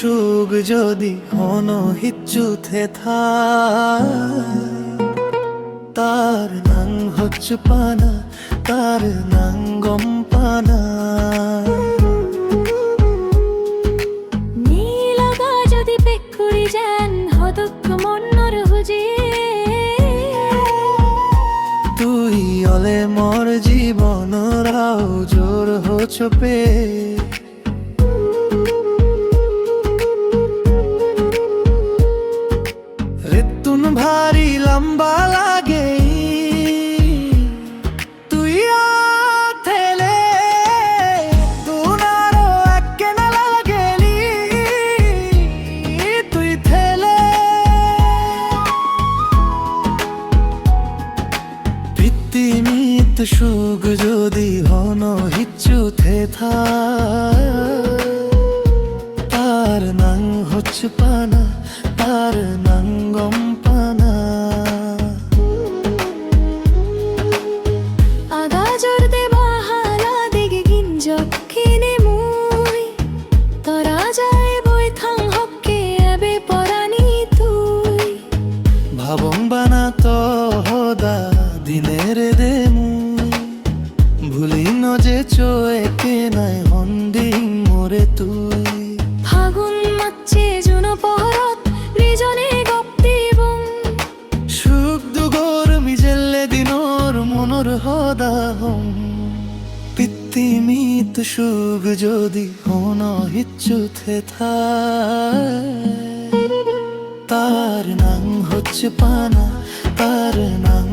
সুখ যদি অনহিচ্যুথে তার নাং হচ্ছে পানা, তার নাং গম পানা। নীলগা যদি পেকুরি যেন হদক্ষ মন্নর হুজি তুই অলে মর জীবন রাও জোর হছপে রেতুন ভারী লম্বা লাগে তুই থেলে তুনারো একে না লাগেলি তুই থেলে পৃথিবীত সুখ যদি অনহিচ্যুথে তার নাং হচ্ছে পানা, তার নাং গম পানা। আগা জোরতে বাহালা দিগে গিঞ্জক কিনে মুই তরা যায় বই থাং হকে এবে পরানি তুই ভাবং বানা তো হদা দিনের দে মুই ভুলি ন যে চোয়েকে নাই হন্দিং মোরে তুই ফাগুন মাচ্ছে জুনো পহরত রিজনে গপ্তি বং সুখ দুগর মিজেলে দিনর মনর হদা হং পৃথিবীত সুখ যদি অনহিচ্যুথে তার নাং হচ্ছে পানা, তার নাং